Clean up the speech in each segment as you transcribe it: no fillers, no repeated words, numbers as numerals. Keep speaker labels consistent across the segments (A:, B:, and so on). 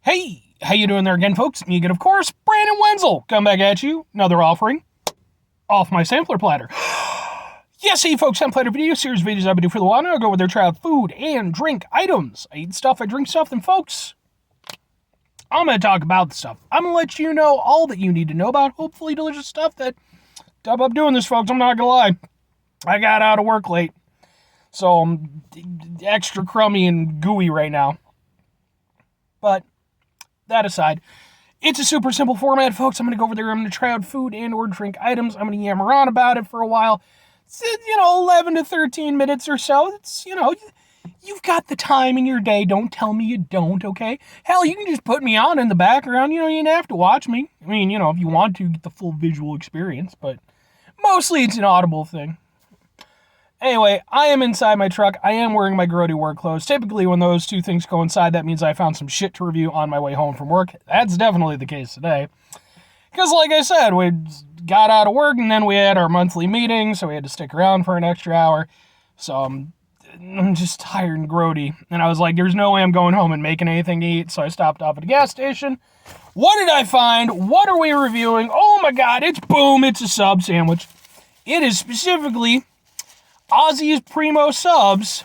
A: Hey, how you doing there again, folks? Me again, of course, Brandon Wenzel. Come back at you. Another offering off my sampler platter. Yes, hey, folks, sampler platter video series videos I've been doing for a while now. I go over there, try out food and drink items. I eat stuff, I drink stuff, and folks, I'm going to talk about the stuff. I'm going to let you know all that you need to know about hopefully delicious stuff that I'm doing this, folks. I'm not going to lie. I got out of work late, so I'm extra crummy and gooey right now. But that aside, it's a super simple format, folks. I'm going to go over there. I'm going to try out food and or drink items. I'm going to yammer on about it for a while. It's, 11 to 13 minutes or so. It's, you've got the time in your day. Don't tell me you don't, okay? Hell, you can just put me on in the background. You didn't have to watch me. I mean, if you want to, get the full visual experience, but mostly it's an audible thing. Anyway, I am inside my truck. I am wearing my grody work clothes. Typically, when those two things coincide, that means I found some shit to review on my way home from work. That's definitely the case today. Because, like I said, we got out of work, and then we had our monthly meeting, so we had to stick around for an extra hour. So I'm just tired and grody. And I was like, there's no way I'm going home and making anything to eat, so I stopped off at a gas station. What did I find? What are we reviewing? Oh my god, it's a sub sandwich. It is specifically Ozzie's Primo subs,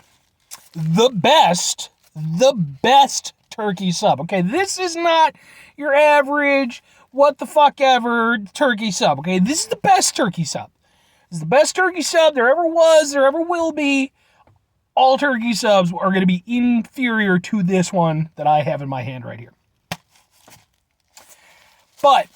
A: the best turkey sub. Okay, this is not your average what the fuck ever turkey sub. Okay, this is the best turkey sub. This is the best turkey sub there ever was, there ever will be. All turkey subs are going to be inferior to this one that I have in my hand right here. But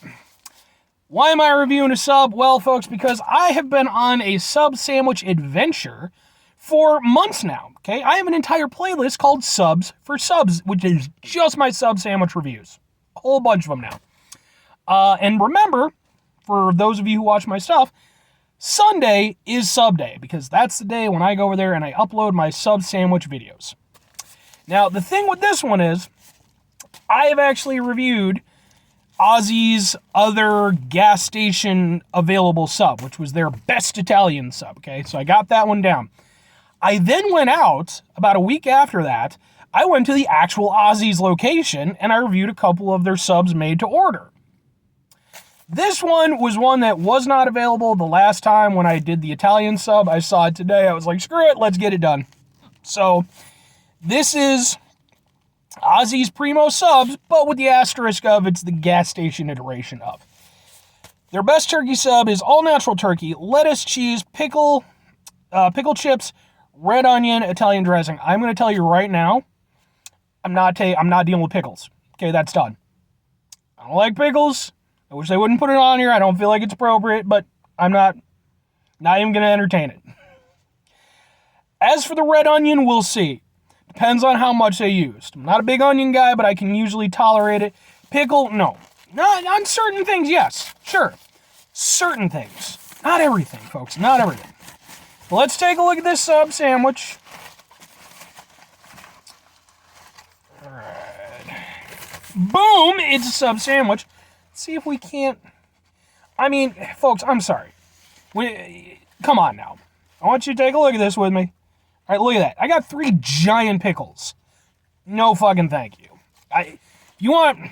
A: why am I reviewing a sub? Well, folks, because I have been on a sub sandwich adventure for months now, okay? I have an entire playlist called Subs for Subs, which is just my sub sandwich reviews. A whole bunch of them now. And remember, for those of you who watch my stuff, Sunday is sub day, because that's the day when I go over there and I upload my sub sandwich videos. Now, the thing with this one is, I have actually reviewed Ozzie's other gas station available sub, which was their best Italian sub, okay? So I got that one down. I then went out, about a week after that, I went to the actual Ozzie's location, and I reviewed a couple of their subs made to order. This one was one that was not available the last time when I did the Italian sub. I saw it today. I was like, screw it, let's get it done. So this is Ozzie's Primo subs, but with the asterisk of it's the gas station iteration of. Their best turkey sub is all natural turkey, lettuce, cheese, pickle chips, red onion, Italian dressing. I'm going to tell you right now, I'm not dealing with pickles. Okay, that's done. I don't like pickles. I wish they wouldn't put it on here. I don't feel like it's appropriate, but I'm not even going to entertain it. As for the red onion, we'll see. Depends on how much they used. I'm not a big onion guy, but I can usually tolerate it. Pickle, no. Not on certain things, yes. Sure. Certain things. Not everything, folks. Not everything. But let's take a look at this sub sandwich. Alright. Boom! It's a sub sandwich. Let's see if we can't... I mean, folks, I'm sorry. Come on now. I want you to take a look at this with me. All right, look at that. I got 3 giant pickles. No fucking thank you. You want...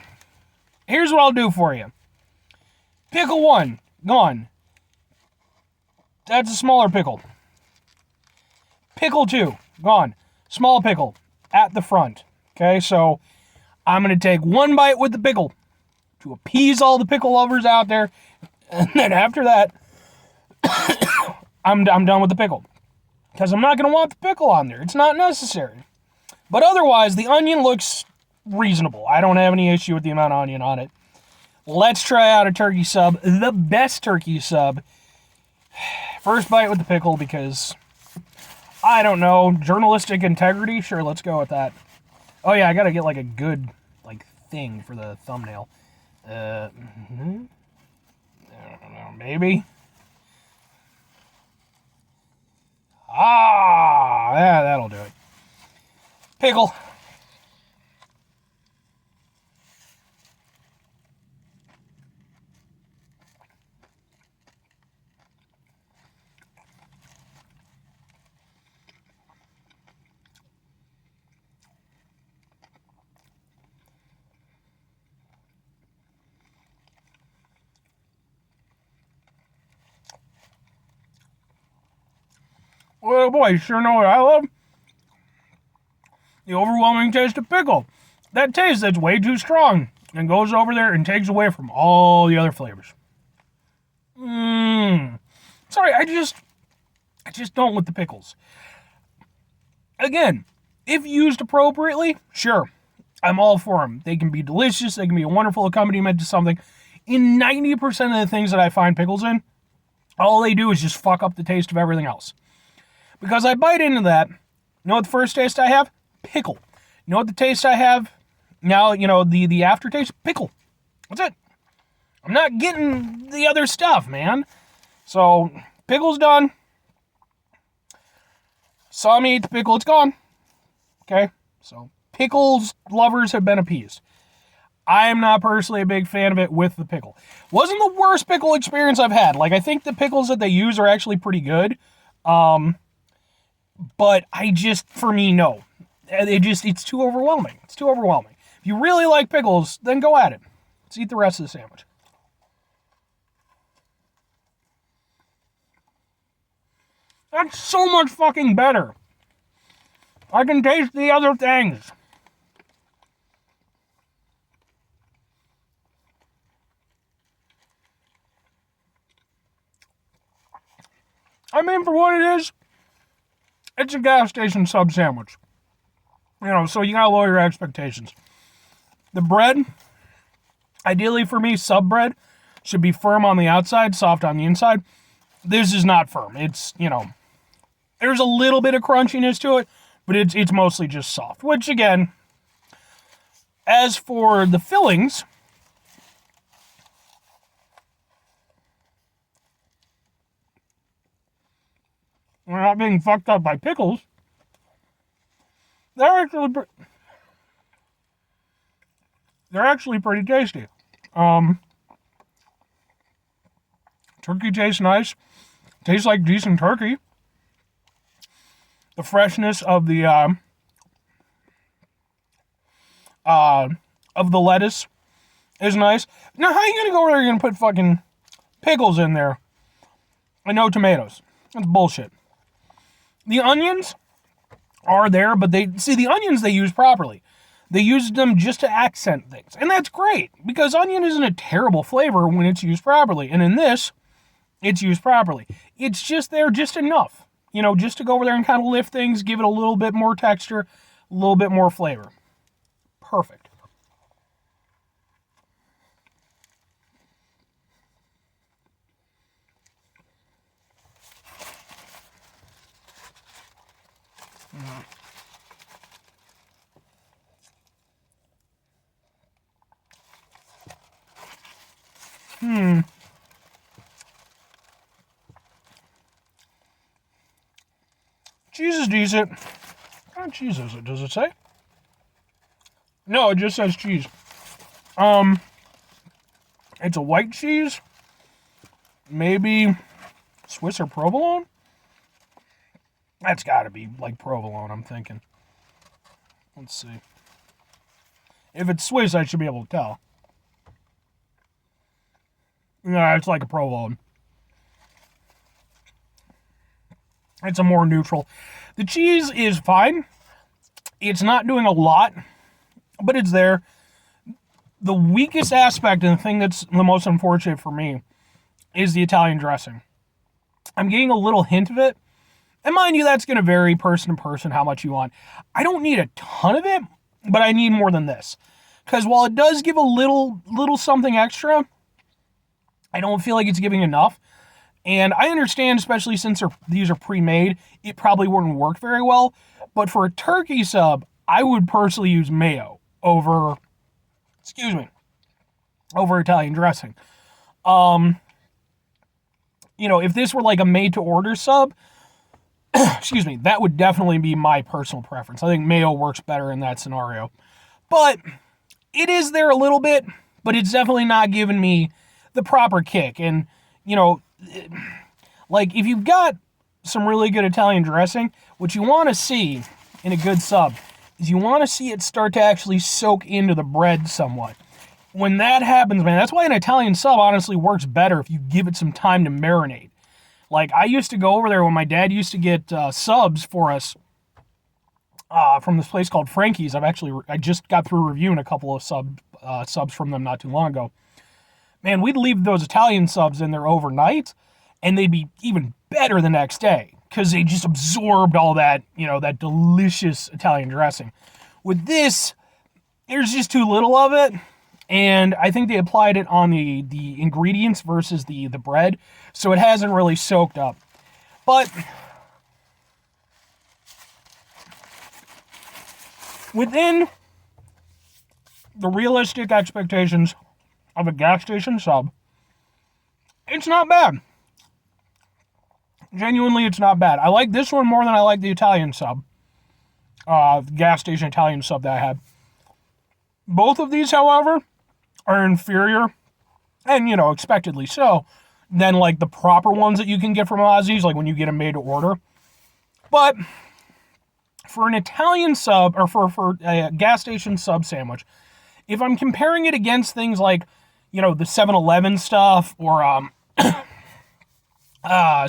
A: Here's what I'll do for you. Pickle 1, gone. That's a smaller pickle. Pickle 2, gone. Small pickle, at the front. Okay, so I'm going to take 1 bite with the pickle to appease all the pickle lovers out there. And then after that, I'm done with the pickle. Because I'm not going to want the pickle on there. It's not necessary. But otherwise, the onion looks reasonable. I don't have any issue with the amount of onion on it. Let's try out a turkey sub. The best turkey sub. First bite with the pickle because, I don't know, journalistic integrity? Sure, let's go with that. Oh yeah, I got to get like a good thing for the thumbnail. I don't know, maybe? Yeah, that'll do it. Pickle. oh boy, you sure know what I love? The overwhelming taste of pickle. That taste that's way too strong and goes over there and takes away from all the other flavors. Sorry, I just don't with the pickles. Again, if used appropriately, sure, I'm all for them. They can be delicious. They can be a wonderful accompaniment to something. In 90% of the things that I find pickles in, all they do is just fuck up the taste of everything else. Because I bite into that. You know what the first taste I have? Pickle. You know what the taste I have? Now, the aftertaste? Pickle. That's it. I'm not getting the other stuff, man. So, pickle's done. Saw me eat the pickle, it's gone. Okay? So, pickles lovers have been appeased. I am not personally a big fan of it with the pickle. Wasn't the worst pickle experience I've had. Like, I think the pickles that they use are actually pretty good. But for me, no. It's too overwhelming. It's too overwhelming. If you really like pickles, then go at it. Let's eat the rest of the sandwich. That's so much fucking better. I can taste the other things. I mean, for what it is, it's a gas station sub sandwich. So you gotta lower your expectations. The bread, ideally for me, sub bread, should be firm on the outside, soft on the inside. This is not firm. It's, there's a little bit of crunchiness to it, but it's mostly just soft. Which, again, as for the fillings, we're not being fucked up by pickles. They're actually pretty tasty. Turkey tastes nice. Tastes like decent turkey. The freshness of the lettuce is nice. Now, how are you gonna go over there and put fucking pickles in there and no tomatoes? That's bullshit. The onions are there, but the onions they use properly. They use them just to accent things. And that's great, because onion isn't a terrible flavor when it's used properly. And in this, it's used properly. It's just there just enough. Just to go over there and kind of lift things, give it a little bit more texture, a little bit more flavor. Perfect. Cheese is decent. What cheese is it? Does it say? No, it just says cheese. It's a white cheese. Maybe Swiss or provolone? That's got to be like provolone, I'm thinking. Let's see. If it's Swiss, I should be able to tell. No, it's like a provolone. It's a more neutral. The cheese is fine. It's not doing a lot, but it's there. The weakest aspect, and the thing that's the most unfortunate for me, is the Italian dressing. I'm getting a little hint of it. And mind you, that's going to vary person to person how much you want. I don't need a ton of it, but I need more than this. Because while it does give a little something extra, I don't feel like it's giving enough. And I understand, especially since these are pre-made, it probably wouldn't work very well. But for a turkey sub, I would personally use mayo over Italian dressing. If this were like a made-to-order sub, that would definitely be my personal preference. I think mayo works better in that scenario. But it is there a little bit, but it's definitely not giving me the proper kick. And, like, if you've got some really good Italian dressing, what you want to see in a good sub is you want to see it start to actually soak into the bread somewhat. When that happens, man, that's why an Italian sub honestly works better if you give it some time to marinate. Like, I used to go over there when my dad used to get subs for us from this place called Frankie's. I just got through reviewing a couple of subs from them not too long ago. Man, we'd leave those Italian subs in there overnight, and they'd be even better the next day because they just absorbed all that, that delicious Italian dressing. With this, there's just too little of it, and I think they applied it on the ingredients versus the bread, so it hasn't really soaked up. But within the realistic expectations of a gas station sub, it's not bad. Genuinely, it's not bad. I like this one more than I like the Italian sub. Gas station Italian sub that I had. Both of these, however, are inferior, and, expectedly so, than, like, the proper ones that you can get from Ozzie's, like when you get them made to order. But for an Italian sub, or for a gas station sub sandwich, if I'm comparing it against things like, the 7-Eleven stuff, or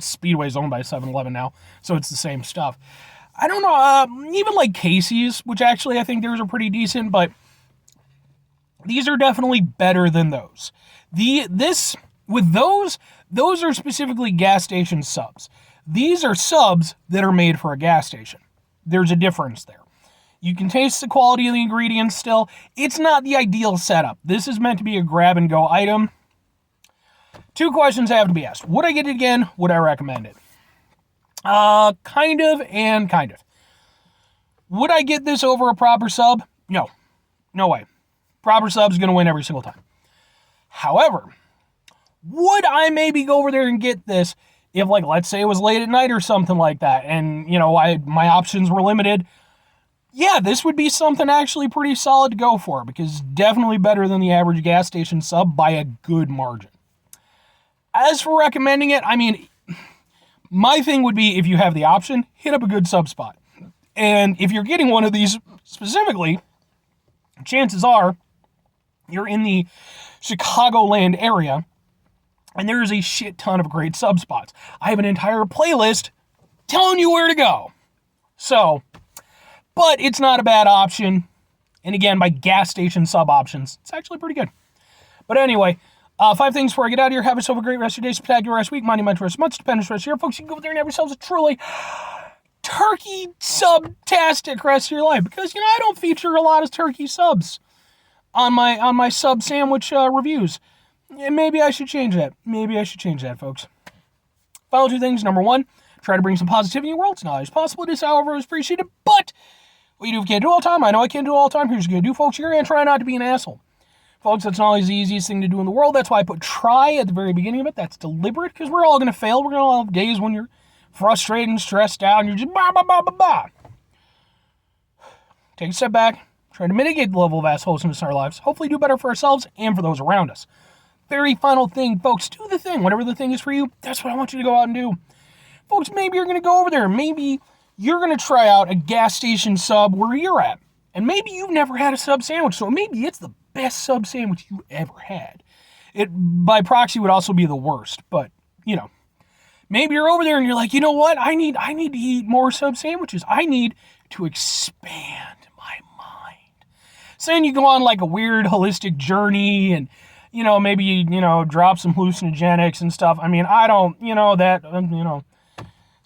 A: Speedway's owned by 7-Eleven now, so it's the same stuff. I don't know, even like Casey's, which actually I think theirs are pretty decent, but these are definitely better than those. Those are specifically gas station subs. These are subs that are made for a gas station. There's a difference there. You can taste the quality of the ingredients still. It's not the ideal setup. This is meant to be a grab-and-go item. 2 questions have to be asked. Would I get it again? Would I recommend it? Kind of and kind of. Would I get this over a proper sub? No. No way. Proper sub's going to win every single time. However, would I maybe go over there and get this if, like, let's say it was late at night or something like that, and, my options were limited? Yeah, this would be something actually pretty solid to go for, because definitely better than the average gas station sub by a good margin. As for recommending it, my thing would be, if you have the option, hit up a good sub spot. And if you're getting one of these specifically, chances are you're in the Chicagoland area, and there is a shit ton of great sub spots. I have an entire playlist telling you where to go. So, but it's not a bad option. And again, by gas station sub options, it's actually pretty good. But anyway, 5 things before I get out of here. Have yourself a great rest of your day, spectacular rest of your week, monumental rest of months, stupendous rest of your year. Folks, you can go over there and have yourselves a truly turkey sub-tastic rest of your life. Because, I don't feature a lot of turkey subs on my sub sandwich reviews. And maybe I should change that. Folks. Final 2 things. Number 1, try to bring some positivity in your world. It's not always possible. It is, however, is appreciated. But what you do can't do all the time. I know I can't do it all the time. Here's what you're going to do, folks. You're going to try not to be an asshole. Folks, that's not always the easiest thing to do in the world. That's why I put try at the very beginning of it. That's deliberate, because we're all going to fail. We're going to have days when you're frustrated and stressed out, and you're just bah, bah, bah, bah, bah. Take a step back. Try to mitigate the level of assholeness in our lives. Hopefully do better for ourselves and for those around us. Very final thing, folks. Do the thing. Whatever the thing is for you, that's what I want you to go out and do. Folks, maybe you're going to go over there. Maybe you're going to try out a gas station sub where you're at. And maybe you've never had a sub sandwich, so maybe it's the best sub sandwich you ever had. It, by proxy, would also be the worst, but, maybe you're over there and you're like, you know what? I need to eat more sub sandwiches. I need to expand my mind. Saying you go on like a weird holistic journey and, maybe you, drop some hallucinogenics and stuff. I don't,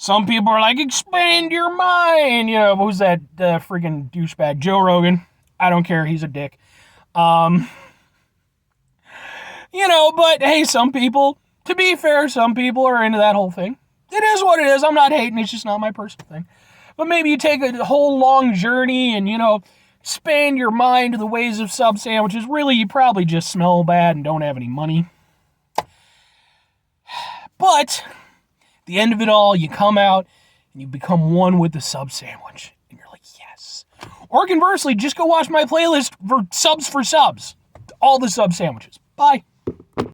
A: some people are like, expand your mind. Who's that freaking douchebag? Joe Rogan. I don't care. He's a dick. But hey, some people, to be fair, some people are into that whole thing. It is what it is. I'm not hating. It's just not my personal thing. But maybe you take a whole long journey and, expand your mind to the ways of sub sandwiches. Really, you probably just smell bad and don't have any money. But at the end of it all, you come out and you become one with the sub sandwich. And you're like, yes. Or conversely, just go watch my playlist for subs. All the sub sandwiches. Bye.